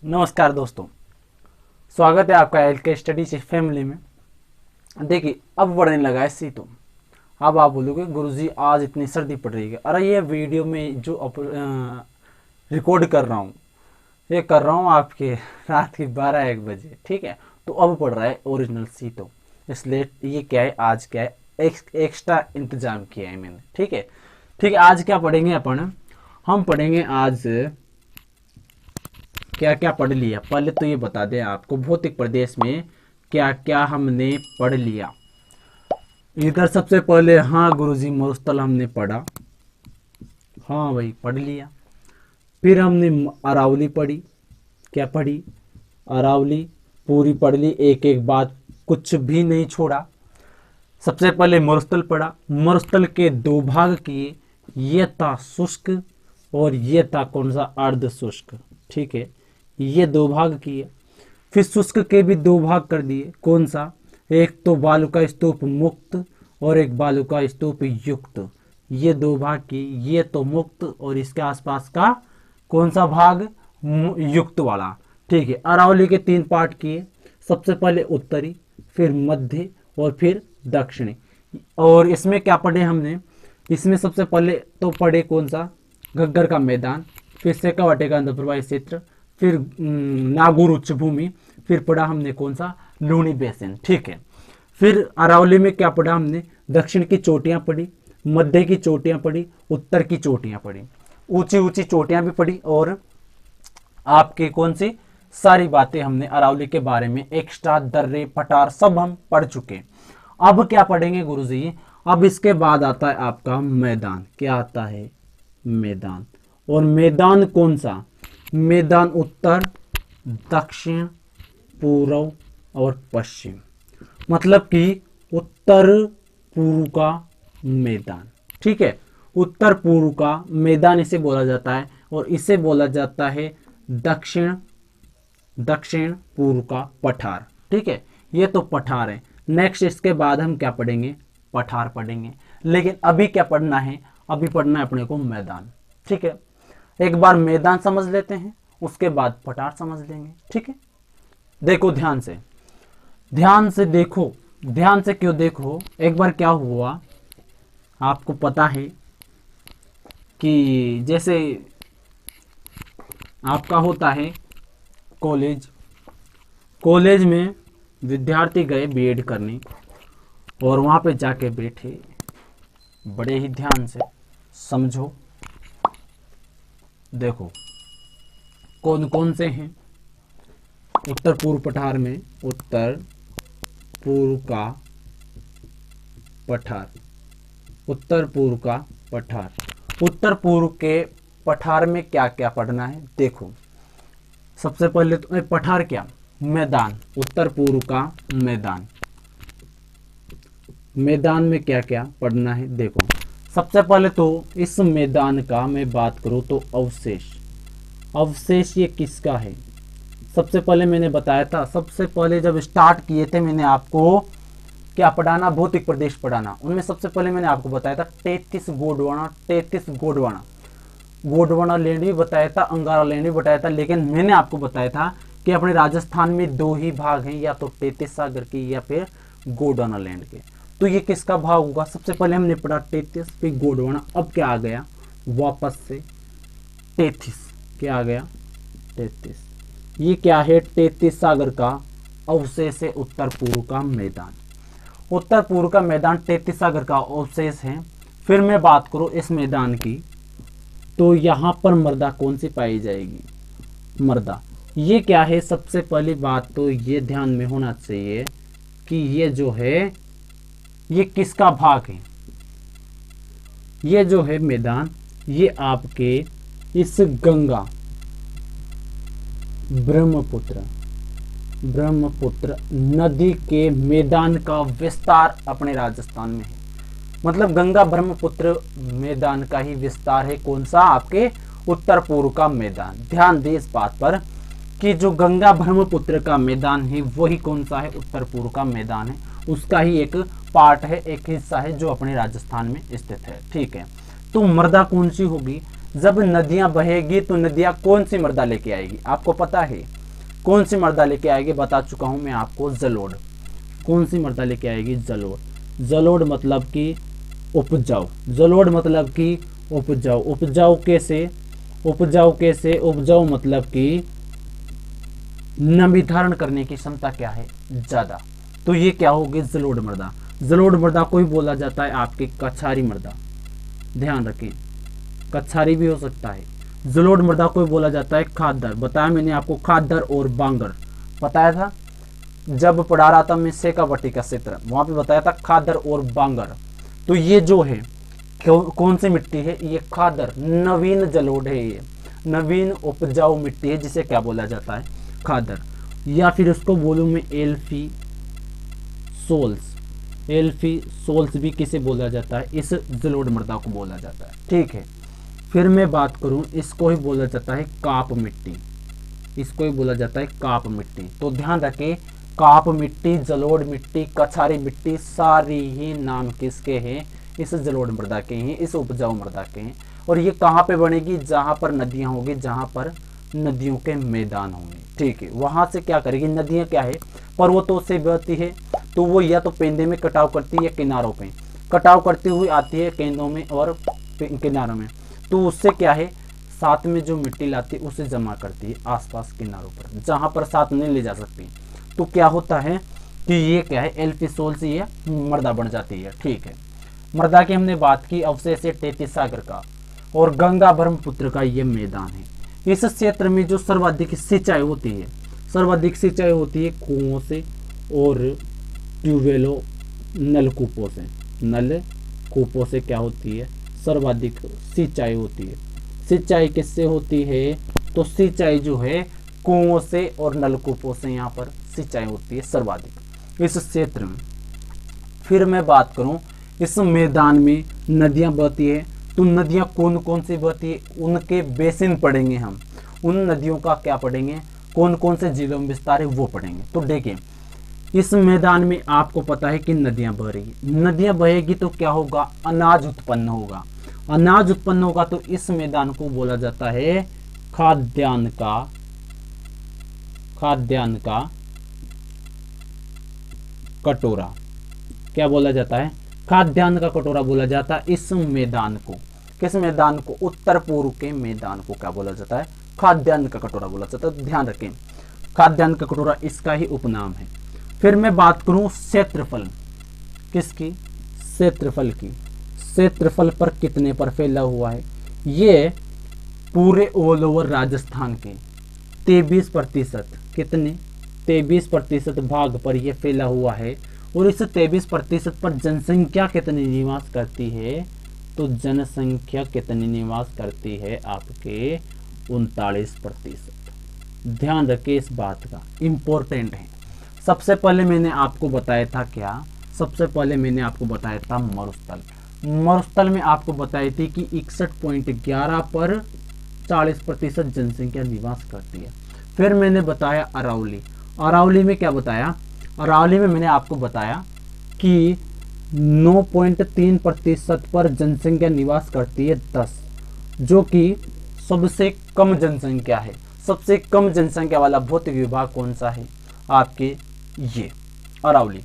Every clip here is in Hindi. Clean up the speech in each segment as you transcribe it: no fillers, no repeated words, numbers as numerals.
नमस्कार दोस्तों, स्वागत है आपका एल के स्टडी फैमिली में। देखिए, अब बढ़ने लगा है शीतों। अब आप बोलोगे गुरुजी आज इतनी सर्दी पड़ रही है। अरे ये वीडियो में जो रिकॉर्ड कर रहा हूँ, ये कर रहा हूँ आपके रात की 12-1 बजे, ठीक है। तो अब पड़ रहा है ओरिजिनल शीतों, इसलिए ये क्या है, आज क्या है, एक्स्ट्रा इंतजाम किया है मैंने, ठीक है। ठीक है, आज क्या पढ़ेंगे अपन, हम पढ़ेंगे आज क्या क्या पढ़ लिया। पहले तो ये बता दें आपको, भौतिक प्रदेश में क्या क्या हमने पढ़ लिया। इधर सबसे पहले, हाँ गुरुजी, मरुस्थल हमने पढ़ा, हाँ भाई पढ़ लिया। फिर हमने अरावली पढ़ी, क्या पढ़ी, अरावली पूरी पढ़ ली, एक एक बात कुछ भी नहीं छोड़ा। सबसे पहले मरुस्थल पढ़ा, मरुस्थल के 2 भाग किए, ये था शुष्क और ये था कौन सा, अर्ध शुष्क, ठीक है। ये 2 भाग किए। फिर शुष्क के भी 2 भाग कर दिए, कौन सा, एक तो बालुका स्तूप मुक्त और एक बालुका स्तूप युक्त, ये 2 भाग किए। ये तो मुक्त और इसके आसपास का कौन सा भाग, युक्त वाला, ठीक है। अरावली के 3 पार्ट किए, सबसे पहले उत्तरी, फिर मध्य और फिर दक्षिणी। और इसमें क्या पढ़े हमने, इसमें सबसे पहले तो पढ़े कौन सा, घग्गर का मैदान, फिर शेखावाटी का अंधप्रवाही क्षेत्र, फिर नागौर उच्च भूमि, फिर पढ़ा हमने कौन सा, लूनी बेसिन, ठीक है। फिर अरावली में क्या पढ़ा हमने, दक्षिण की चोटियां पढ़ी, मध्य की चोटियां पढ़ी, उत्तर की चोटियां पढ़ी, ऊंची ऊंची चोटियां भी पढ़ी। और आपके कौन सी सारी बातें हमने अरावली के बारे में, एक्स्ट्रा दर्रे पठार सब हम पढ़ चुके। अब क्या पढ़ेंगे गुरुजी, अब इसके बाद आता है आपका मैदान। क्या आता है, मैदान। और मैदान कौन सा, मैदान उत्तर, दक्षिण, पूर्व और पश्चिम, मतलब कि उत्तर पूर्व का मैदान, ठीक है। उत्तर पूर्व का मैदान इसे बोला जाता है, और इसे बोला जाता है दक्षिण पूर्व का पठार, ठीक है। ये तो पठार है। नेक्स्ट इसके बाद हम क्या पढ़ेंगे, पठार पढ़ेंगे। लेकिन अभी क्या पढ़ना है, अभी पढ़ना है अपने को मैदान, ठीक है। एक बार मैदान समझ लेते हैं, उसके बाद पठार समझ लेंगे, ठीक है। देखो ध्यान से, ध्यान से देखो, ध्यान से क्यों देखो। एक बार क्या हुआ, आपको पता है कि जैसे आपका होता है कॉलेज, कॉलेज में विद्यार्थी गए बीएड करने, और वहां पे जाके बैठे, बड़े ही ध्यान से समझो। देखो कौन कौन से हैं, उत्तर पूर्व पठार में, उत्तर पूर्व का पठार, उत्तर पूर्व का पठार। उत्तर पूर्व के पठार में क्या क्या पढ़ना है, देखो। सबसे पहले तो पठार क्या, मैदान, उत्तर पूर्व का मैदान। मैदान में क्या क्या पढ़ना है, देखो। सबसे पहले तो इस मैदान का मैं बात करूं तो अवशेष, अवशेष ये किसका है। सबसे पहले मैंने बताया था, सबसे पहले जब स्टार्ट किए थे मैंने आपको क्या पढ़ाना, भौतिक प्रदेश पढ़ाना। उनमें सबसे पहले मैंने आपको बताया था 33 गोंडवाना, 33 गोंडवाना, गोंडवाना लैंड भी बताया था, अंगारा लैंड भी बताया था। लेकिन मैंने आपको बताया था कि अपने राजस्थान में 2 ही भाग हैं, या तो 33 सागर के या फिर गोंडवाना लैंड के। तो ये किसका भाग होगा, सबसे पहले हमने पढ़ा 33, फिर गोंडवाना। अब क्या आ गया, वापस से 33, क्या आ गया, 33। ये क्या है, 33 सागर का अवशेष है, उत्तर पूर्व का मैदान। उत्तर पूर्व का मैदान 33 सागर का अवशेष है। फिर मैं बात करूं इस मैदान की, तो यहां पर मृदा कौन सी पाई जाएगी, मृदा। ये क्या है, सबसे पहली बात तो ये ध्यान में होना चाहिए कि ये जो है, ये किसका भाग है। ये जो है मैदान, ये आपके इस गंगा, ब्रह्मपुत्र नदी के मैदान का विस्तार अपने राजस्थान में है। मतलब गंगा ब्रह्मपुत्र मैदान का ही विस्तार है, कौन सा, आपके उत्तर पूर्व का मैदान। ध्यान दें इस बात पर कि जो गंगा ब्रह्मपुत्र का मैदान है वही कौन सा है, उत्तर पूर्व का मैदान है। उसका ही एक पार्ट है, एक हिस्सा है जो अपने राजस्थान में स्थित है, ठीक है। तो मृदा कौन सी होगी, जब नदियां बहेगी तो नदियां कौन सी मृदा लेके आएगी, आपको पता है कौन सी मृदा लेके आएगी, बता चुका हूं मैं आपको, जलोढ़। कौन सी मृदा लेके आएगी, जलोढ़। जलोढ़ मतलब कि उपजाऊ, जलोढ़ मतलब कि उपजाऊ। उपजाऊ कैसे, उपजाऊ कैसे, उपजाऊ मतलब कि नमी धारण करने की क्षमता क्या है, ज्यादा। तो ये क्या होगी, जलोढ़ मृदा। जलोढ़ मृदा को ही बोला जाता है आपकी कछारी मृदा, ध्यान रखें, कछारी भी हो सकता है। जलोढ़ मृदा को ही बोला जाता है खादर। बताया मैंने आपको, खादर और बांगर बताया था जब पढ़ा रहा था मैं शेखावटी का क्षेत्र, वहां पे बताया था खादर और बांगर। तो ये जो है कौन सी मिट्टी है, ये खादर, नवीन जलोढ़ है, ये नवीन उपजाऊ मिट्टी है, जिसे क्या बोला जाता है, खादर। या फिर उसको बोलूं मैं एल्फी सोल्स, एल्फी सोल्स भी किसे बोला जाता है, इस जलोढ़ मृदा को बोला जाता है, ठीक है। फिर मैं बात करूं, इसको ही बोला जाता है काप मिट्टी, इसको ही बोला जाता है काप मिट्टी। तो ध्यान रखें, काप मिट्टी, जलोढ़ मिट्टी, कछारी मिट्टी, सारी ही नाम किसके हैं, इस जलोढ़ मृदा के हैं, इस उपजाऊ मृदा के हैं। और ये कहाँ पे बनेगी, जहां पर नदियां होंगी, जहां पर नदियों के मैदान होंगे, ठीक है। वहां से क्या करेगी, नदियां क्या है, पर्वतों से बहती है, तो वो या तो पेंदे में कटाव करती है या किनारों पे कटाव करती हुई आती है, केंद्रों में और किनारों में। तो उससे क्या है, साथ में जो मिट्टी लाती है उसे जमा करती है आसपास किनारों पर, जहां पर साथ नहीं ले जा सकती। तो क्या होता है कि ये क्या है, एल्फी सोल से ये मृदा बन जाती है, ठीक है। मृदा की हमने बात की, अवशेष टेती सागर का और गंगा ब्रह्मपुत्र का ये मैदान है। इस क्षेत्र में जो सर्वाधिक सिंचाई होती है, सर्वाधिक सिंचाई होती है कुओं से और ट्यूबवेलों, नलकूपों से, नलकूपों से क्या होती है, सर्वाधिक सिंचाई होती है। सिंचाई किससे होती है, तो सिंचाई जो है कुओं से और नलकूपों से यहाँ पर सिंचाई होती है सर्वाधिक इस क्षेत्र में। फिर मैं बात करूं, इस मैदान में नदियां बहती है, तो नदियां कौन कौन सी बहती है, उनके बेसिन पढ़ेंगे हम, उन नदियों का क्या पढ़ेंगे, कौन कौन से जिलों में विस्तार है वो पढ़ेंगे। तो देखिए, इस मैदान में आपको पता है कि नदियां बह रही है, नदियां बहेगी तो क्या होगा, अनाज उत्पन्न होगा, अनाज उत्पन्न होगा। तो इस मैदान को बोला जाता है खाद्यान्न का, खाद्यान्न का कटोरा। क्या बोला जाता है, खाद्यान्न का कटोरा बोला जाता है इस मैदान को। किस मैदान को, उत्तर पूर्व के मैदान को क्या बोला जाता है, खाद्यान्न का कटोरा बोला जाता है। तो ध्यान रखें, खाद्यान्न का कटोरा इसका ही उपनाम है। फिर मैं बात करूं क्षेत्रफल, किसकी, क्षेत्रफल की। क्षेत्रफल पर कितने पर फैला हुआ है, ये पूरे ऑल ओवर राजस्थान के 23%, कितने, 23% भाग पर यह फैला हुआ है। और इस 23% पर जनसंख्या कितनी निवास करती है, तो जनसंख्या कितनी निवास करती है, आपके 39%। ध्यान रखिए इस बात का, इंपॉर्टेंट है। सबसे पहले मैंने आपको बताया था क्या, सबसे पहले मैंने आपको बताया था मरुस्थल। मरुस्थल में आपको बताई थी कि 61.11 पर 40% जनसंख्या निवास करती है। फिर मैंने बताया अरावली, अरावली में क्या बताया, अरावली में मैंने आपको बताया कि 9.3% पर जनसंख्या निवास करती है 10, जो कि सबसे कम जनसंख्या है। सबसे कम जनसंख्या वाला भौतिक विभाग कौन सा है, आपके ये अरावली।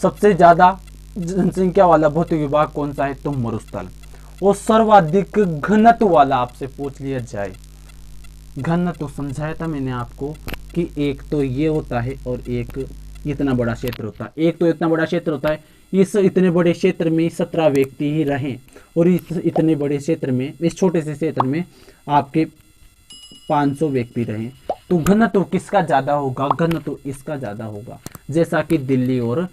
सबसे ज्यादा जनसंख्या वाला भौतिक विभाग कौन सा है, तो मरुस्थल। और सर्वाधिक घनत्व वाला आपसे पूछ लिया जाए, घनत्व समझाया था मैंने आपको कि एक तो ये होता है और एक इतना बड़ा क्षेत्र होता है। एक तो इतना बड़ा क्षेत्र होता है, इस इतने बड़े क्षेत्र में 17 व्यक्ति ही रहें, और इस इतने बड़े क्षेत्र में, इस छोटे से क्षेत्र में आपके 500 व्यक्ति रहें, तो घनत्व किसका ज्यादा होगा, घनत्व इसका ज्यादा होगा। जैसा कि दिल्ली और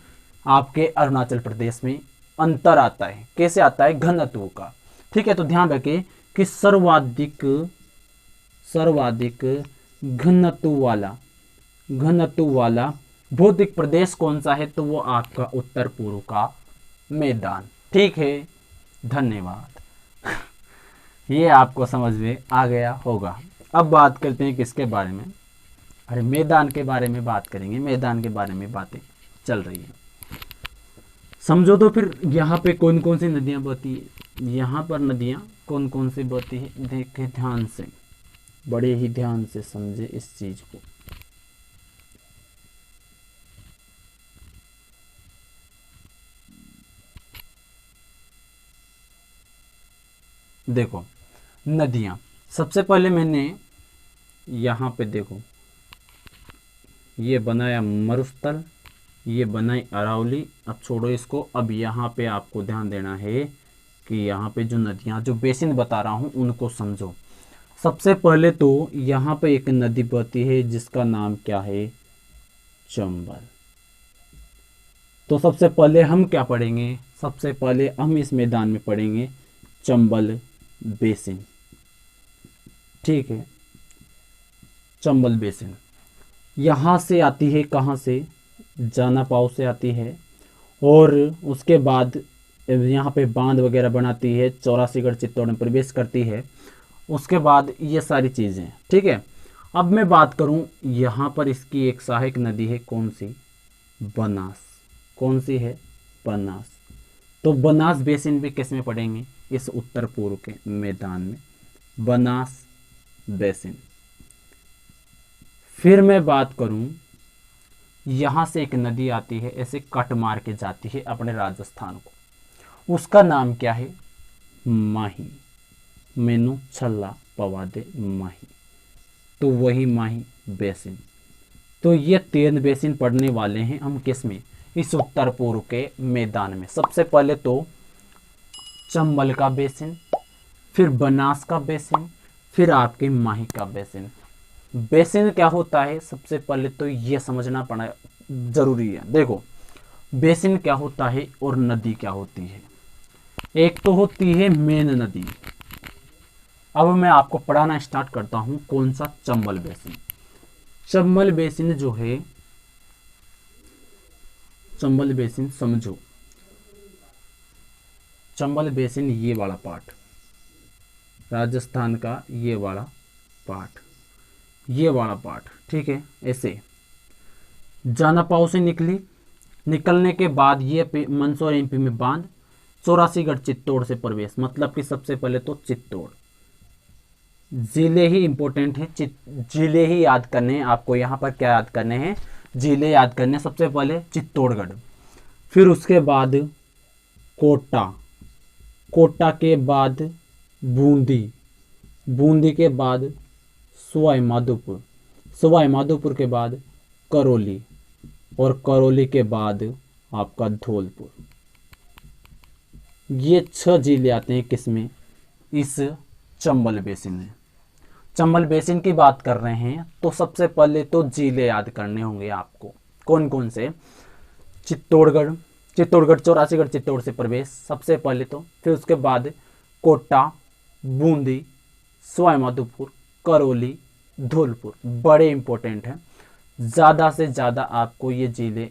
आपके अरुणाचल प्रदेश में अंतर आता है, कैसे आता है, घनत्व का, ठीक है। तो ध्यान रखें कि सर्वाधिक घनत्व वाला भौतिक प्रदेश कौन सा है, तो वो आपका उत्तर पूर्व का मैदान, ठीक है। धन्यवाद। ये आपको समझ में आ गया होगा। अब बात करते हैं किसके बारे में, अरे मैदान के बारे में बात करेंगे, मैदान के बारे में बातें चल रही है, समझो। तो फिर यहाँ पे कौन कौन सी नदियाँ बहती है, यहाँ पर नदियाँ कौन कौन सी बहती है, देखे ध्यान से, बड़े ही ध्यान से समझे इस चीज को। देखो नदियां, सबसे पहले मैंने यहाँ पे देखो ये बनाया मरुस्थल, ये बनाई अरावली। अब छोड़ो इसको, अब यहाँ पे आपको ध्यान देना है कि यहाँ पे जो नदियाँ, जो बेसिन बता रहा हूँ उनको समझो। सबसे पहले तो यहाँ पे एक नदी बहती है जिसका नाम क्या है, चंबल। तो सबसे पहले हम क्या पढ़ेंगे, सबसे पहले हम इस मैदान में पढ़ेंगे चंबल बेसिन। ठीक है, चंबल बेसिन यहाँ से आती है, कहाँ से, जानापाव से आती है, और उसके बाद यहाँ पे बांध वगैरह बनाती है, 84गढ़ चित्तौड़ में प्रवेश करती है, उसके बाद ये सारी चीज़ें। ठीक है, अब मैं बात करूँ यहाँ पर इसकी एक सहायक नदी है, कौन सी, बनास। कौन सी है, बनास। तो बनास बेसिन भी किस में पढ़ेंगे, इस उत्तर पूर्व के मैदान में, बनास बेसिन। फिर मैं बात करूं, यहाँ से एक नदी आती है, ऐसे कट मार के जाती है अपने राजस्थान को, उसका नाम क्या है, माही। मेनू छल्ला पवादे माही, तो वही माही बेसिन। तो ये 3 बेसिन पढ़ने वाले हैं हम किस में, इस उत्तर पूर्व के मैदान में। सबसे पहले तो चंबल का बेसिन, फिर बनास का बेसिन, फिर आपके माही का बेसिन। बेसिन क्या होता है, सबसे पहले तो ये समझना पड़ा जरूरी है। देखो बेसिन क्या होता है और नदी क्या होती है। एक तो होती है मेन नदी। अब मैं आपको पढ़ाना स्टार्ट करता हूं, कौन सा, चंबल बेसिन। चंबल बेसिन जो है, चंबल बेसिन समझो, चंबल बेसिन ये वाला पार्ट, राजस्थान का ये वाला पार्ट, ये वाला पार्ट। ठीक है, ऐसे जानापाव से निकली, निकलने के बाद ये मंदसौर एमपी में बांध, 84गढ़ चित्तौड़ से प्रवेश, मतलब कि सबसे पहले तो चित्तौड़। जिले ही इंपॉर्टेंट है, जिले ही याद करने हैं आपको। यहाँ पर क्या याद करने हैं, जिले याद करने। सबसे पहले चित्तौड़गढ़, फिर उसके बाद कोटा, कोटा के बाद बूंदी, बूंदी के बाद सवाई माधोपुर, सवाई माधोपुर के बाद करौली, और करौली के बाद आपका धौलपुर। ये 6 जिले आते हैं किसमें, इस चंबल बेसिन में। चंबल बेसिन की बात कर रहे हैं तो सबसे पहले तो जिले याद करने होंगे आपको, कौन कौन से, चित्तौड़गढ़, चित्तौड़गढ़ 84गढ़ चित्तौड़ से प्रवेश सबसे पहले तो, फिर उसके बाद कोटा, बूंदी, सवाई माधोपुर, करौली, धौलपुर। बड़े इंपॉर्टेंट हैं, ज़्यादा से ज़्यादा आपको ये जिले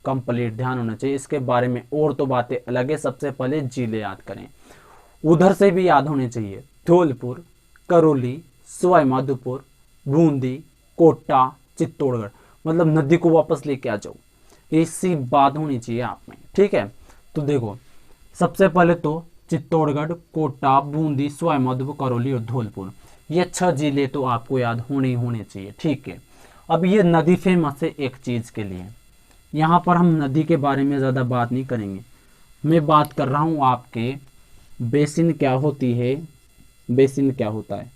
कंप्लीट ध्यान होना चाहिए। इसके बारे में और तो बातें अलग है, सबसे पहले जिले याद करें। उधर से भी याद होने चाहिए, धौलपुर, करौली, सवाई माधोपुर, बूंदी, कोटा, चित्तौड़गढ़, मतलब नदी को वापस लेके आ जाओ, ऐसी बात होनी चाहिए आप में। ठीक है, तो देखो सबसे पहले तो चित्तौड़गढ़, कोटा, बूंदी, सवाई माधोपुर, करौली और धौलपुर, ये 6 जिले तो आपको याद होने ही होने चाहिए। ठीक है, अब ये नदी फेमस है एक चीज के लिए, यहाँ पर हम नदी के बारे में ज़्यादा बात नहीं करेंगे। मैं बात कर रहा हूँ आपके बेसिन क्या होती है, बेसिन क्या होता है।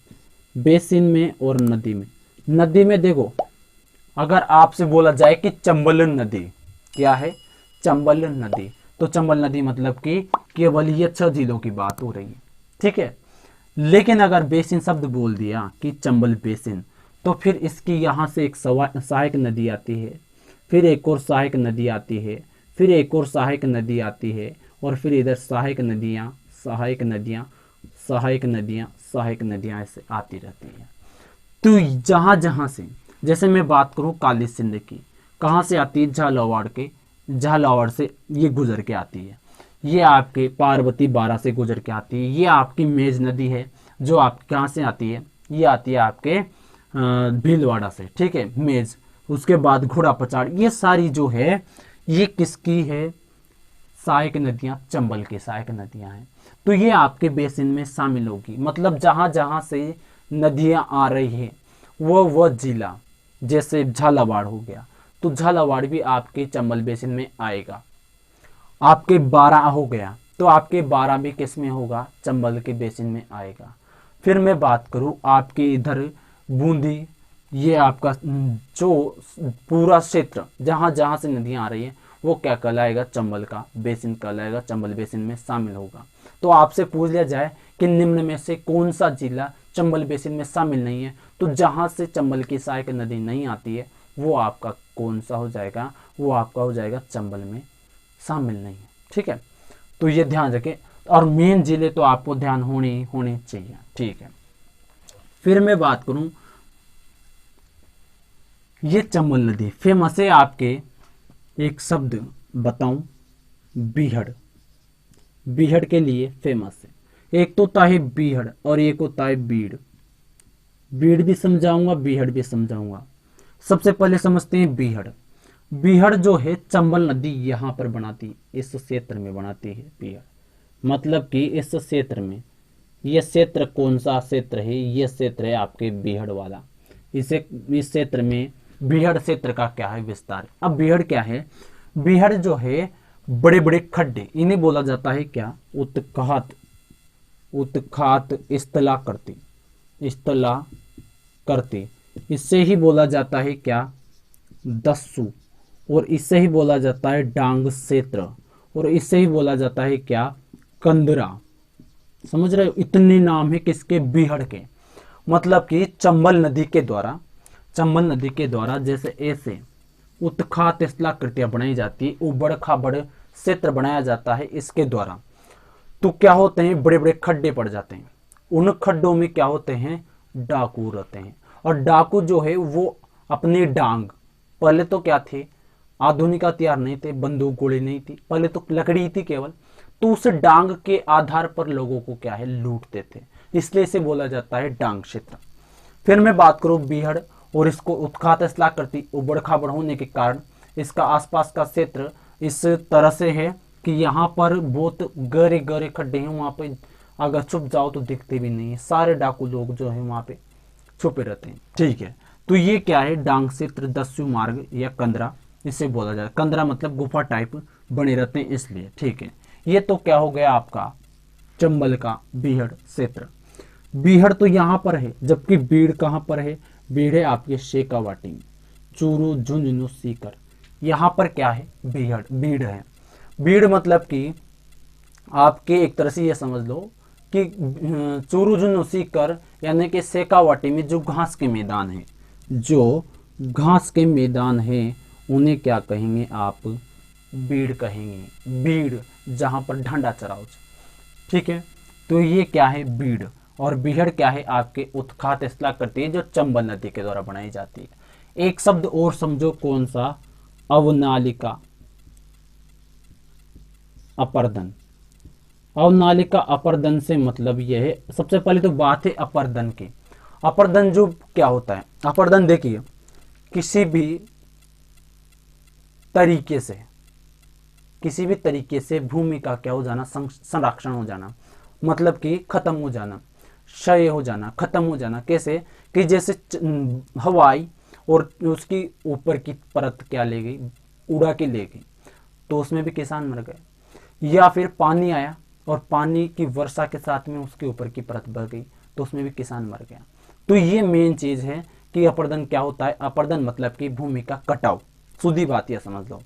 बेसिन में और नदी में, नदी में देखो अगर आपसे बोला जाए कि चंबल नदी क्या है, चंबल नदी, तो चंबल नदी मतलब कि केवल ये 6 जिलों की बात हो रही है। ठीक है, लेकिन अगर बेसिन शब्द बोल दिया कि चंबल बेसिन, तो फिर इसकी यहाँ से एक सहायक नदी आती है, फिर एक और सहायक नदी आती है, फिर एक और सहायक नदी आती है, और फिर इधर सहायक नदियाँ, सहायक नदियाँ, सहायक नदियाँ, सहायक नदियाँ ऐसे आती रहती हैं। तो जहाँ जहाँ से, जैसे मैं बात करूँ काली सिंध की, कहाँ से आती है, झालावाड़ के, झालावाड़ से ये गुजर के आती है, ये आपके पार्वती बारा से गुजर के आती है, ये आपकी मेज नदी है जो आप कहाँ से आती है, ये आती है आपके भीलवाड़ा से। ठीक है, मेज, उसके बाद घोड़ा पचाड़, ये सारी जो है ये किसकी है, सहायक नदियां चंबल की सहायक नदियां हैं, तो ये आपके बेसिन में शामिल होगी। मतलब जहां जहां से नदियां आ रही है वो जिला, जैसे झालावाड़ हो गया तो झालावाड़ भी आपके चंबल बेसिन में आएगा। आपके 12 हो गया तो आपके 12 भी किस में होगा, चंबल के बेसिन में आएगा। फिर मैं बात करूं आपके इधर बूंदी, ये आपका जो पूरा क्षेत्र जहां जहां से नदियां आ रही है वो क्या कहलाएगा, चंबल का बेसिन कहलाएगा, चंबल बेसिन में शामिल होगा। तो आपसे पूछ लिया जाए कि निम्न में से कौन सा जिला चंबल बेसिन में शामिल नहीं है, तो जहां से चंबल की सहायक नदी नहीं आती है वो आपका कौन सा हो जाएगा, वो आपका हो जाएगा चंबल में शामिल नहीं है। ठीक है, तो ये ध्यान रखें। और मेन जिले तो आपको ध्यान होने चाहिए। ठीक है, फिर मैं बात करूं, ये चंबल नदी फेमस है आपके, एक शब्द बताऊं, बीहड़। बीहड़ के लिए फेमस है। एक तो होता है बीहड़ और एक होता है बीड़। बीड़ भी समझाऊंगा, बीहड़ भी समझाऊंगा। सबसे पहले समझते हैं बीहड़। बीहड़ जो है चंबल नदी यहाँ पर बनाती है, इस क्षेत्र में बनाती है बीहड़। मतलब कि इस क्षेत्र में, यह क्षेत्र कौन सा क्षेत्र है, यह क्षेत्र है आपके बीहड़ वाला। इस क्षेत्र में बीहड़ क्षेत्र का क्या है विस्तार। अब बीहड़ क्या है, बीहड़ जो है बड़े बड़े खड्डे, इन्हें बोला जाता है क्या, उत्खात। उत्खात स्थला करती, इससे ही बोला जाता है क्या, दस्सू। और इससे ही बोला जाता है डांग क्षेत्र, और इससे ही बोला जाता है क्या, कंदरा। समझ रहे हो, इतने नाम है किसके, बीहड़ के। मतलब कि चंबल नदी के द्वारा जैसे ऐसे उत्खात स्थलाकृतियां बनाई जाती है, उबड़ खाबड़ क्षेत्र बनाया जाता है इसके द्वारा। तो क्या होते हैं, बड़े बड़े खड्डे पड़ जाते हैं। उन खड्डों में क्या होते हैं, डाकू रहते हैं। और डाकू जो है वो अपनी डांग, पहले तो क्या थे, आधुनिक हथियार नहीं थे, बंदूक गोली नहीं थी, पहले तो लकड़ी थी केवल, तो उस डांग के आधार पर लोगों को क्या है, लूटते थे। इसलिए इसे बोला जाता है डांग क्षेत्र। फिर मैं बात करूं बीहड़, और इसको उत्खात स्थलाकृति उबड़ खाबड़ होने के कारण इसका आसपास का क्षेत्र इस तरह से है कि यहाँ पर बहुत गहरे गहरे खड्डे हैं, वहाँ पे अगर छुप जाओ तो दिखते भी नहीं है। सारे डाकू लोग जो है वहाँ पे छुपे रहते हैं। ठीक है, तो ये क्या है, डांग क्षेत्र, दस्यु मार्ग या कंदरा, इसे बोला जाए। कंदरा मतलब गुफा टाइप बने रहते हैं इसलिए। ठीक है, ये तो क्या हो गया आपका चंबल का बीहड़ क्षेत्र। बीहड़ तो यहाँ पर है, जबकि बीड़ कहाँ पर है, बीड़ है आपके शेखावाटी में, चूरू झुंझुनू सीकर, यहाँ पर क्या है, बीड़ है। बीड़ मतलब कि आपके एक तरह से ये समझ लो कि चूरू झुंझुनू सीकर यानी कि शेखावाटी में जो घास के मैदान है, जो घास के मैदान है उन्हें क्या कहेंगे आप, बीड़ कहेंगे। बीड़ जहाँ पर ढंडा चराओ। ठीक है, तो ये क्या है, बीड़। और बीहड़ क्या है, आपके उत्खात स्थलाकृति है जो चंबल नदी के द्वारा बनाई जाती है। एक शब्द और समझो, कौन सा, अवनालिका अपर्दन। अवनालिका अपर्दन से मतलब यह है, सबसे पहले तो बात है अपर्दन की। अपर्दन जो क्या होता है, अपर्दन देखिए, किसी भी तरीके से भूमि का क्या हो जाना, संरक्षण हो जाना, मतलब कि खत्म हो जाना, क्षय हो जाना, खत्म हो जाना। कैसे कि जैसे हवाई और उसकी ऊपर की परत क्या ले गई, उड़ा के ले गई, तो उसमें भी किसान मर गए। या फिर पानी आया और पानी की वर्षा के साथ में उसके ऊपर की परत बह गई, तो उसमें भी किसान मर गया। तो ये मेन चीज है कि अपर्दन क्या होता है। अपर्दन मतलब कि भूमि का कटाव, सीधी बात यह समझ लो।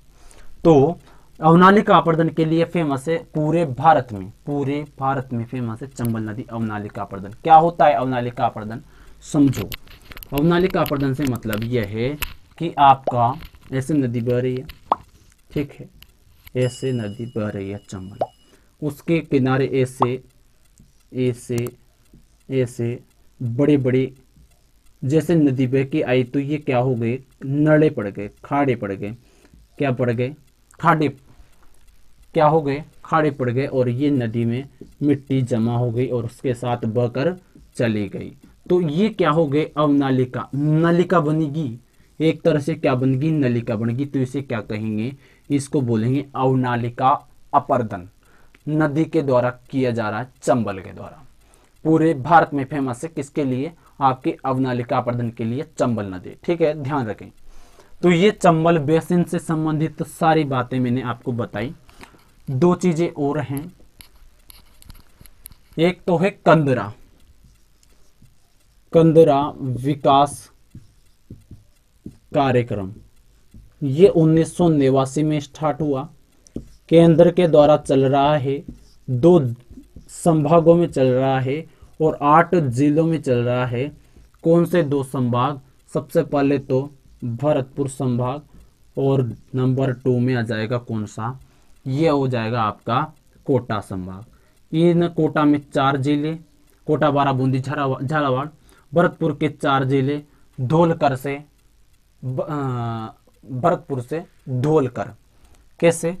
तो अवनालिका अपर्दन के लिए फेमस है पूरे भारत में फेमस है चंबल नदी। अवनालिका अपर्दन क्या होता है, अवनालिका अपर्दन समझो। अवनालिका अपर्दन से मतलब यह है कि आपका ऐसे नदी बह रही है, ठीक है, ऐसे नदी बह रही है चंबल, उसके किनारे ऐसे ऐसे ऐसे बड़े बड़े जैसे नदी बह के आई, तो ये क्या हो गए, नड़े पड़ गए, खाड़े पड़ गए, क्या पड़ गए, खाड़े, क्या हो गए, खाड़े पड़ गए, और ये नदी में मिट्टी जमा हो गई और उसके साथ बहकर चली गई। तो ये क्या हो गए, अवनालिका, नलिका बनेगी, एक तरह से क्या बनेगी, नलिका बनेगी। तो इसे क्या कहेंगे, इसको बोलेंगे अवनालिका अपर्दन नदी के द्वारा किया जा रहा है, चंबल के द्वारा। पूरे भारत में फेमस है किसके लिए? आपके अवनालिका अपर्दन के लिए चंबल नदी। ठीक है, ध्यान रखें। तो ये चंबल बेसिन से संबंधित तो सारी बातें मैंने आपको बताई। दो चीजें और हैं, एक तो है कंदरा, कंदरा विकास कार्यक्रम। ये 1989 में स्टार्ट हुआ, केंद्र के द्वारा चल रहा है, 2 संभागों में चल रहा है और 8 जिलों में चल रहा है। कौन से 2 संभाग? सबसे पहले तो भरतपुर संभाग और नंबर 2 में आ जाएगा कौन सा? ये हो जाएगा आपका कोटा संभाग। इन कोटा में 4 जिले, कोटा, बारा, बूंदी, झालावाड़। भरतपुर के 4 जिले, धौलकर से भरतपुर से धौलकर। कैसे?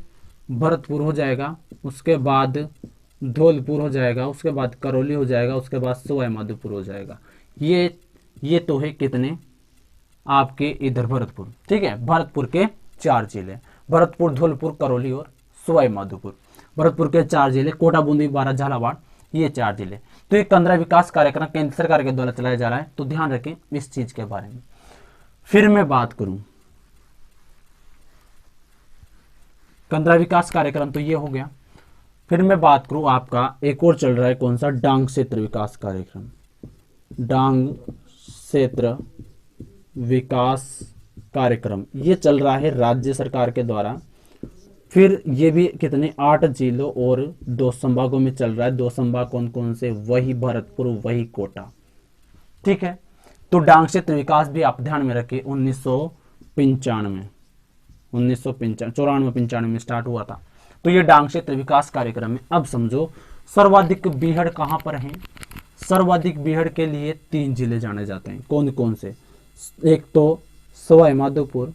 भरतपुर हो जाएगा, उसके बाद धौलपुर हो जाएगा, उसके बाद करौली हो जाएगा, उसके बाद सवाई माधोपुर हो जाएगा। ये तो है कितने आपके इधर भरतपुर। ठीक है, भरतपुर के 4 जिले, भरतपुर, धौलपुर, करौली और सवाई माधोपुर। भरतपुर के 4 जिले, कोटा, बूंदी, बारा, झालावाड़, ये 4 जिले। तो ये कंदरा विकास कार्यक्रम केंद्र सरकार के द्वारा चलाया जा रहा है, तो ध्यान रखें इस चीज के बारे में। फिर मैं बात करूं कंदरा विकास कार्यक्रम, तो ये हो गया। फिर मैं बात करूं आपका एक और चल रहा है, कौन सा? डांग क्षेत्र विकास कार्यक्रम। डांग क्षेत्र विकास कार्यक्रम ये चल रहा है राज्य सरकार के द्वारा। फिर ये भी कितने? 8 जिलों और 2 संभागों में चल रहा है। 2 संभाग कौन कौन से? वही भरतपुर, वही कोटा। ठीक है, तो डांग क्षेत्र विकास भी आप ध्यान में रखिए। 1995 94-95 में स्टार्ट हुआ था। तो ये डांग क्षेत्र विकास कार्यक्रम है। अब समझो सर्वाधिक बीहड़ कहां पर है? सर्वाधिक बीहड़ के लिए 3 जिले जाने जाते हैं। कौन कौन से? एक तो सवाई माधोपुर,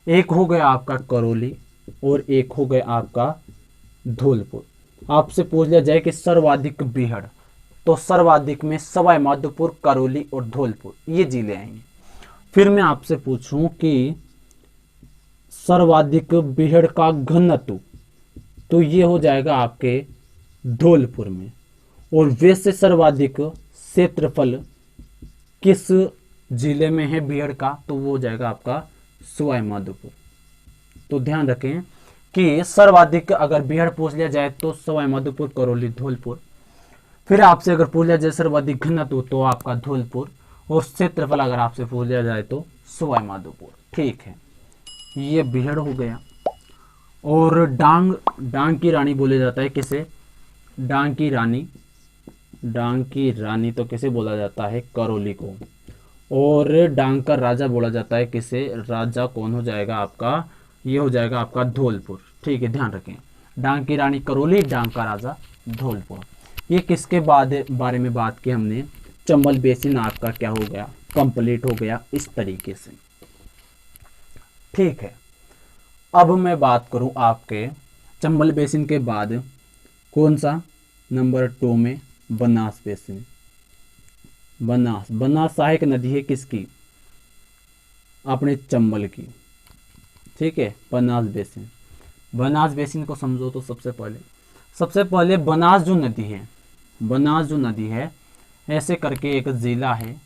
एक हो गया आपका करौली और एक हो गया आपका धौलपुर। आपसे पूछ लिया जाए कि सर्वाधिक बीहड़, तो सर्वाधिक में सवाई माधोपुर, करौली और धौलपुर ये जिले आएंगे। फिर मैं आपसे पूछूं कि सर्वाधिक बीहड़ का घनत्व, तो ये हो जाएगा आपके धौलपुर में। और वैसे सर्वाधिक क्षेत्रफल किस जिले में है बीहड़ का? तो वो हो जाएगा आपका सवाई माधोपुर। तो ध्यान रखें कि सर्वाधिक अगर बीहड़ पूछ लिया जाए तो सवाई माधोपुर, करौली, धौलपुर। फिर आपसे अगर पूछ लिया जाए सर्वाधिक घनत्व तो आपका धौलपुर, और क्षेत्रफल अगर आपसे पूछ लिया जाए तो सवाई माधोपुर। ठीक है, ये बीहड़ हो गया। और डांग की रानी बोले जाता है किसे? डांग की रानी तो किसे बोला जाता है? करौली को। और डांग का राजा बोला जाता है किसे? राजा कौन हो जाएगा आपका? ये हो जाएगा आपका धौलपुर। ठीक है, ध्यान रखें, डांग की रानी करौली, डांग का राजा धौलपुर। ये किसके बारे में बात की हमने? चंबल बेसिन आपका क्या हो गया? कंप्लीट हो गया इस तरीके से। ठीक है, अब मैं बात करूं आपके चंबल बेसिन के बाद कौन सा? नंबर 2 में बनास बेसिन। बनास सहायक नदी है किसकी? अपने चंबल की। ठीक है, बनास बेसिन को समझो तो सबसे पहले बनास जो नदी है ऐसे करके एक जिला है,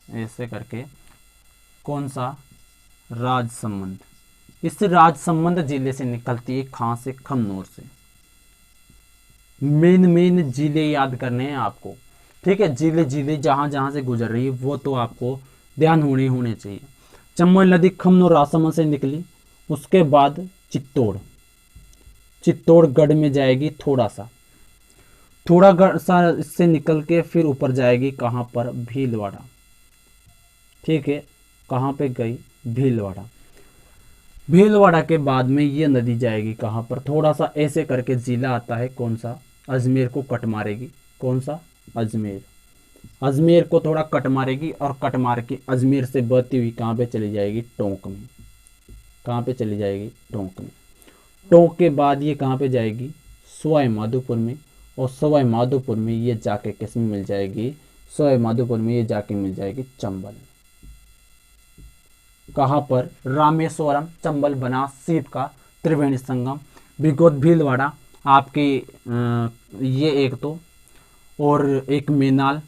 ऐसे करके कौन सा? राजसमंद। इस राजसमंद जिले से निकलती है, कहां से? खमनोर से। मेन जिले याद करने हैं आपको। ठीक है, जिले जहां से गुजर रही है वो तो आपको ध्यान होने चाहिए। चंबल नदी खमनोर राजसमंद से निकली, उसके बाद चित्तौड़गढ़ में जाएगी, थोड़ा सा इससे निकल के फिर ऊपर जाएगी कहां पर? भीलवाड़ा। ठीक है, कहां पे गई? भीलवाड़ा के बाद में ये नदी जाएगी कहां पर? थोड़ा सा ऐसे करके जिला आता है, कौन सा? अजमेर को कट मारेगी। कौन सा? अजमेर को थोड़ा कट मारेगी और कट मार के अजमेर से बहती हुई कहां पे चली जाएगी? टोंक में। कहां पे चली जाएगी? टोंक में। टोंक के बाद ये कहां पे जाएगी? सवाई माधोपुर में। और सवाई माधोपुर में ये जाके किस में मिल जाएगी? सवाई माधोपुर में ये जाके मिल जाएगी चंबल। कहाँ पर? रामेश्वरम, चंबल, बनास, सीप का त्रिवेणी संगम, बिगोत भीलवाड़ा आपकी ये एक तो, और एक मेनाल,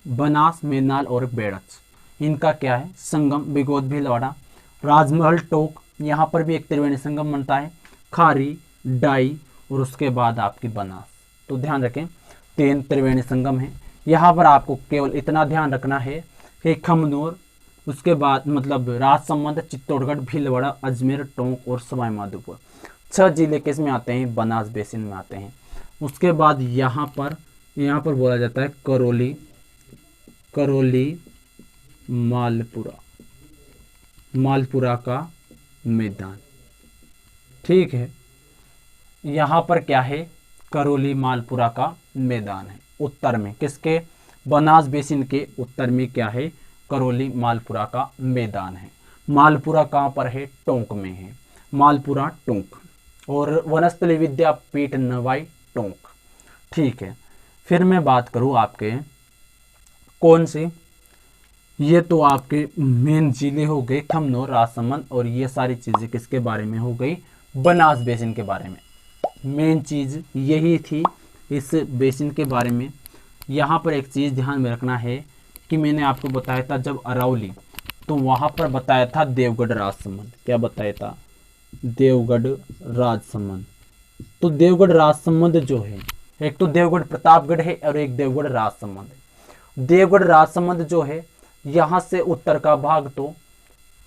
बनास, मेनाल और बेड़च, इनका क्या है? संगम, बिगोत भीलवाड़ा। राजमहल टोक, यहाँ पर भी एक त्रिवेणी संगम बनता है। खारी, डाई और उसके बाद आपकी बनास। तो ध्यान रखें 3 त्रिवेणी संगम है। यहाँ पर आपको केवल इतना ध्यान रखना है कि खमनोर, उसके बाद मतलब राजसमंद, चित्तौड़गढ़, भीलवाड़ा, अजमेर, टोंक और सवाई माधोपुर, 6 जिले किस में आते हैं? बनास बेसिन में आते हैं। उसके बाद यहाँ पर बोला जाता है करौली, मालपुरा, मालपुरा का मैदान। ठीक है, यहाँ पर क्या है? करौली मालपुरा का मैदान है उत्तर में। किसके? बनास बेसिन के उत्तर में क्या है? करौली मालपुरा का मैदान है। मालपुरा कहाँ पर है? टोंक में है। मालपुरा टोंक। और वनस्थली विद्यापीठ नवाई टोंक। ठीक है, फिर मैं बात करूँ आपके कौन से, ये तो आपके मेन जिले हो गए खमनोर, राजसमंद, और ये सारी चीज़ें किसके बारे में हो गई? बनास बेसिन के बारे में। मेन चीज़ यही थी इस बेसिन के बारे में। यहाँ पर एक चीज़ ध्यान में रखना है कि मैंने आपको बताया था जब अरावली, तो वहाँ पर बताया था देवगढ़ राजसमंद। क्या बताया था? देवगढ़ राजसमंद। तो देवगढ़ राजसमंद जो है, एक तो देवगढ़ प्रतापगढ़ है और एक देवगढ़ राजसमंद है। देवगढ़ राजसमंद जो है यहाँ से उत्तर का भाग, तो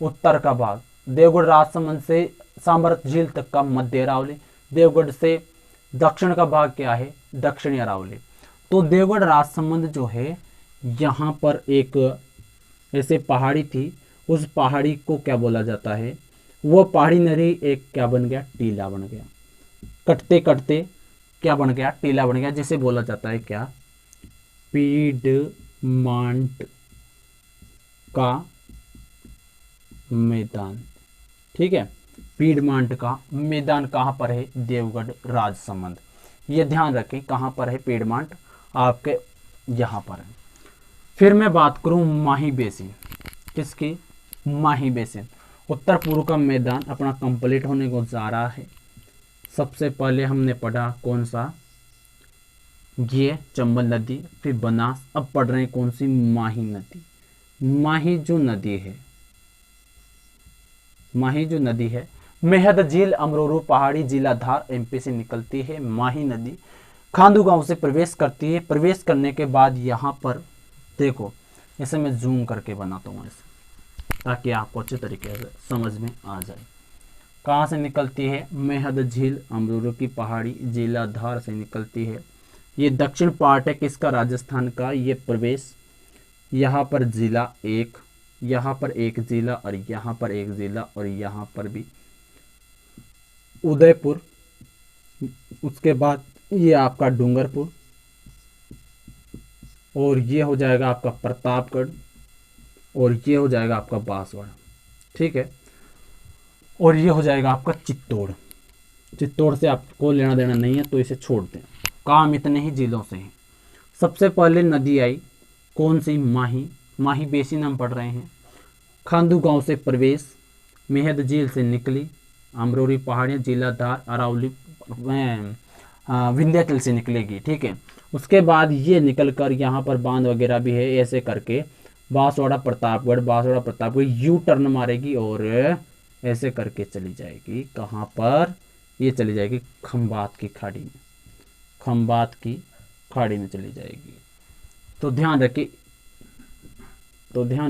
उत्तर का भाग देवगढ़ राजसमंद से सामर्थ झील तक का मध्य अरावली, देवगढ़ से दक्षिण का भाग क्या है? दक्षिणी अरावली। तो देवगढ़ राजसमंद जो है यहाँ पर एक ऐसे पहाड़ी थी, उस पहाड़ी को क्या बोला जाता है? वो पहाड़ी नदी एक क्या बन गया? टीला बन गया। कटते कटते क्या बन गया? टीला बन गया, जिसे बोला जाता है क्या? पीडमांट का मैदान। ठीक है, पीडमांट का मैदान कहाँ पर है? देवगढ़ राजसमंद। ये ध्यान रखें कहाँ पर है पीडमांट? आपके यहाँ पर है। फिर मैं बात करूँ माही बेसिन। किसकी? माही बेसिन। उत्तर पूर्व का मैदान अपना कंप्लीट होने को जा रहा है। सबसे पहले हमने पढ़ा कौन सा? ये चंबल नदी, फिर बनास, अब पढ़ रहे हैं कौन सी? माही नदी। माही जो नदी है, माही जो नदी है, मेहद झील, अमरोरू पहाड़ी, जिला धार, एमपी से निकलती है। माही नदी खांदू गांव से प्रवेश करती है। प्रवेश करने के बाद यहाँ पर देखो, इसे मैं जूम करके बनाता हूँ ऐसे, ताकि आपको अच्छे तरीके से समझ में आ जाए। कहाँ से निकलती है? मेहद झील, अमरूर की पहाड़ी, जिला धार से निकलती है। ये दक्षिण पार्ट है किसका? राजस्थान का। ये प्रवेश यहाँ पर जिला एक, यहाँ पर एक जिला और यहाँ पर एक जिला और यहाँ पर भी उदयपुर। उसके बाद ये आपका डूंगरपुर, और ये हो जाएगा आपका प्रतापगढ़, और ये हो जाएगा आपका बांसवाड़ा। ठीक है, और ये हो जाएगा आपका चित्तौड़। चित्तौड़ से आपको लेना देना नहीं है, तो इसे छोड़ दें। काम इतने ही जिलों से हैं। सबसे पहले नदी आई कौन सी? माही। माही बेसिन हम पढ़ रहे हैं। खांदू गांव से प्रवेश, मेहद झील से निकली, अमरोरी पहाड़ियाँ, जिला धार, अरावली, विंध्याचल से निकलेगी। ठीक है, उसके बाद ये निकल कर यहाँ पर बांध वगैरह भी है, ऐसे करके बांसवाड़ा प्रतापगढ़, बांसवाड़ा प्रतापगढ़ यू टर्न मारेगी और ऐसे करके चली जाएगी। कहाँ पर? ये चली जाएगी खंबात की खाड़ी में। खंबात की खाड़ी में चली जाएगी। तो ध्यान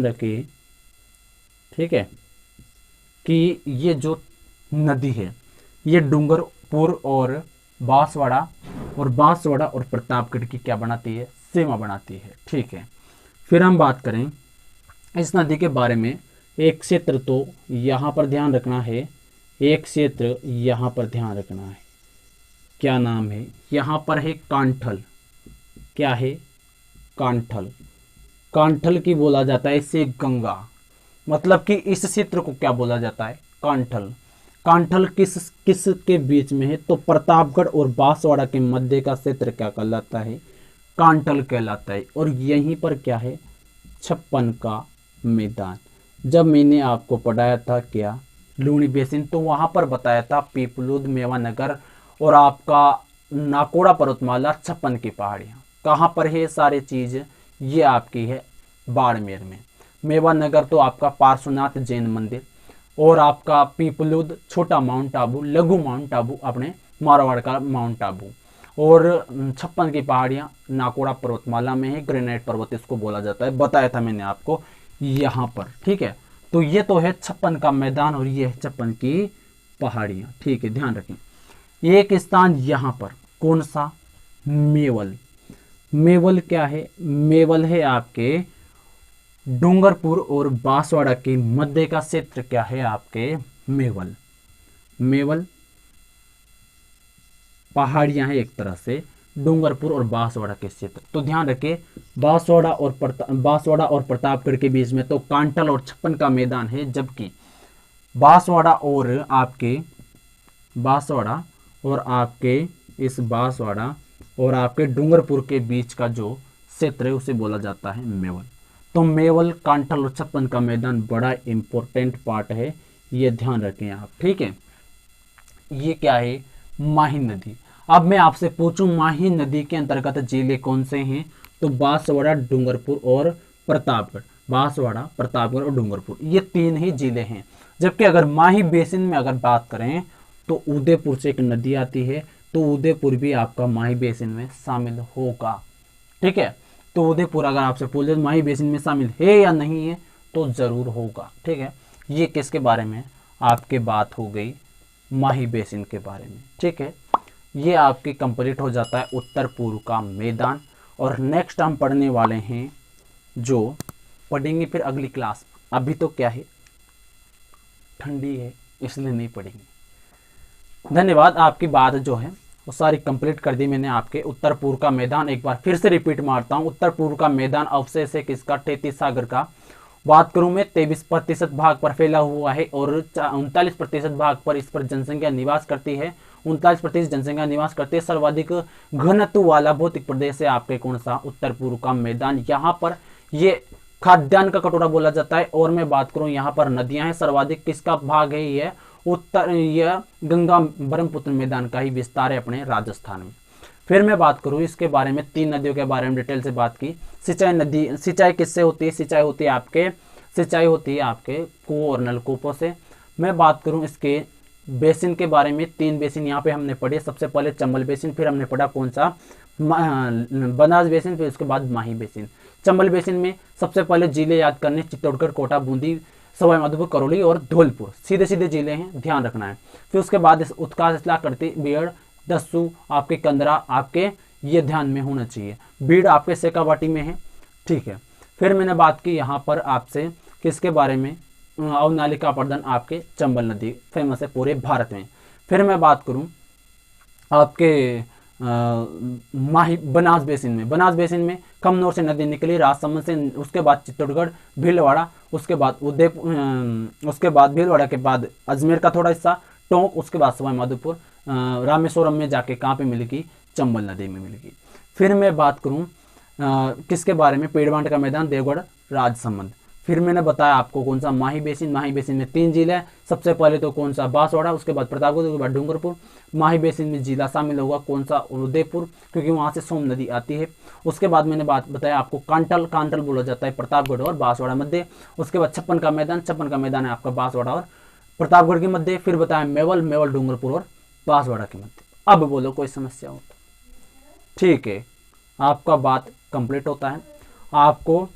रखिए, ठीक है, कि ये जो नदी है ये डूंगरपुर और बांसवाड़ा और प्रतापगढ़ की क्या बनाती है? सीमा बनाती है। ठीक है, फिर हम बात करें इस नदी के बारे में। एक क्षेत्र तो यहाँ पर ध्यान रखना है, एक क्षेत्र यहाँ पर ध्यान रखना है। क्या नाम है? यहाँ पर है कांठल। क्या है? कांठल। कांठल की बोला जाता है इसे गंगा, मतलब कि इस क्षेत्र को क्या बोला जाता है? कांठल। कांठल किस के बीच में है? तो प्रतापगढ़ और बांसवाड़ा के मध्य का क्षेत्र क्या कहलाता है? कांठल कहलाता है। और यहीं पर क्या है? 56 का मैदान। जब मैंने आपको पढ़ाया था क्या लूणी बेसिन, तो वहाँ पर बताया था पीपलुद, मेवानगर और आपका नाकोड़ा पर्वतमाला, छप्पन की पहाड़ियाँ कहाँ पर है सारी चीज़, ये आपकी है बाड़मेर में। मेवानगर तो आपका पार्श्वनाथ जैन मंदिर, और आपका पीपलुद छोटा माउंट आबू, लघु माउंट आबू अपने मारवाड़ का माउंट आबू, और छप्पन की पहाड़ियाँ नाकोड़ा पर्वतमाला में है, ग्रेनाइट पर्वत इसको बोला जाता है, बताया था मैंने आपको यहाँ पर। ठीक है, तो ये तो है छप्पन का मैदान और ये है छप्पन की पहाड़ियाँ। ठीक है, ध्यान रखें। एक स्थान यहाँ पर कौन सा, मेवल। मेवल क्या है, मेवल है आपके डूंगरपुर और बांसवाड़ा के मध्य का क्षेत्र, क्या है आपके मेवल। मेवल पहाड़ियां हैं एक तरह से, डूंगरपुर और बांसवाड़ा के क्षेत्र। तो ध्यान रखें, बांसवाड़ा और प्रतापगढ़ के बीच में तो कांटल और छप्पन का मैदान है, जबकि बांसवाड़ा और आपके इस बांसवाड़ा और आपके डूंगरपुर के बीच का जो क्षेत्र है उसे बोला जाता है मेवल। तो मेवल, कांटल और छप्पन का मैदान बड़ा इंपॉर्टेंट पार्ट है, ये ध्यान रखें आप। ठीक है, ये क्या है, माही नदी। अब मैं आपसे पूछूं माही नदी के अंतर्गत जिले कौन से हैं, तो बांसवाड़ा, डूंगरपुर और प्रतापगढ़। बांसवाड़ा, प्रतापगढ़ और डूंगरपुर, ये तीन ही जिले हैं। जबकि अगर माही बेसिन में अगर बात करें तो उदयपुर से एक नदी आती है, तो उदयपुर भी आपका माही बेसिन में शामिल होगा। ठीक है, तो उदयपुर अगर आपसे पूछे माही बेसिन में शामिल है या नहीं है, तो जरूर होगा। ठीक है, ये किसके बारे में आपके बात हो गई, माही बेसिन के बारे में। ठीक है, ये आपकी कंप्लीट हो जाता है उत्तर पूर्व का मैदान। और नेक्स्ट हम पढ़ने वाले हैं, जो पढ़ेंगे फिर अगली क्लास। अभी तो क्या है, ठंडी है इसलिए नहीं पढ़ेंगे। धन्यवाद, आपकी बात जो है वो सारी कंप्लीट कर दी मैंने। आपके उत्तर पूर्व का मैदान एक बार फिर से रिपीट मारता हूँ। उत्तर पूर्व का मैदान अवशेष है किसका, तैतीस सागर का। बात करूं मैं 23% भाग पर फैला हुआ है और 39% भाग पर इस पर जनसंख्या निवास करती है। 39% जनसंख्या निवास करती है। सर्वाधिक घनत्व वाला भौतिक प्रदेश है आपके कौन सा, उत्तर पूर्व का मैदान। यहाँ पर ये खाद्यान्न का कटोरा बोला जाता है। और मैं बात करूं यहाँ पर नदियां हैं, सर्वाधिक किसका भाग है, ये उत्तर, यह गंगा ब्रह्मपुत्र मैदान का ही विस्तार है अपने राजस्थान में। फिर मैं बात करूं इसके बारे में, तीन नदियों के बारे में डिटेल से बात की। सिंचाई नदी, सिंचाई किससे होती है, सिंचाई होती है आपके कुओं और नलकूपों से। मैं बात करूं इसके बेसिन के बारे में, तीन बेसिन यहाँ पे हमने पढ़े। सबसे पहले चंबल बेसिन, फिर हमने पढ़ा कौन सा, बनास बेसिन, फिर उसके बाद माही बेसिन। चंबल बेसिन में सबसे पहले जिले याद करने, चित्तौड़गढ़, कोटा, बूंदी, सवाई माधोपुर, करौली और धौलपुर, सीधे सीधे जिले हैं, ध्यान रखना है। फिर उसके बाद उत्काश, करती, बेड़, दस्सू, आपके कंदरा, आपके ये ध्यान में होना चाहिए। बीड़ आपके शेखावाटी में है। ठीक है, फिर मैंने बात की यहाँ पर आपसे किसके बारे में, अवनालिका प्रदन, आपके चंबल नदी फेमस है पूरे भारत में। फिर मैं बात करूँ आपके माही बनास बेसिन में, बनास बेसिन में कमनौर से नदी निकली, राजसमंद से, उसके बाद चित्तौड़गढ़, भीलवाड़ा, उसके बाद उदयपुर, उसके बाद भीलवाड़ा के बाद अजमेर का थोड़ा हिस्सा, टोंक, उसके बाद सवाई माधोपुर, रामेश्वरम में जाके कहाँ पे मिलेगी, चंबल नदी में मिलेगी। फिर मैं बात करूँ किसके बारे में, पेड़वांट का मैदान, देवगढ़, राजसमंद। फिर मैंने बताया आपको कौन सा, माही बेसिन। माही बेसिन में तीन जिले हैं। सबसे पहले तो कौन सा, बांसवाड़ा, उसके बाद प्रतापगढ़, उसके बाद डूंगरपुर। माही बेसिन में जिला शामिल होगा कौन सा, उदयपुर, क्योंकि वहाँ से सोम नदी आती है। उसके बाद मैंने बात बताया आपको कांटल बोला जाता है प्रतापगढ़ और बांसवाड़ा मध्य। उसके बाद छप्पन का मैदान है आपका बांसवाड़ा और प्रतापगढ़ के मध्य। फिर बताया मेवल डूंगरपुर और बांसवाड़ा के मध्य। अब बोलो कोई समस्या हो तो। ठीक है, आपका बात कंप्लीट होता है आपको,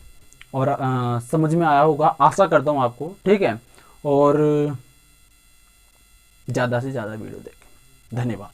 और समझ में आया होगा, आशा करता हूँ आपको। ठीक है, और ज़्यादा से ज़्यादा वीडियो देखें। धन्यवाद।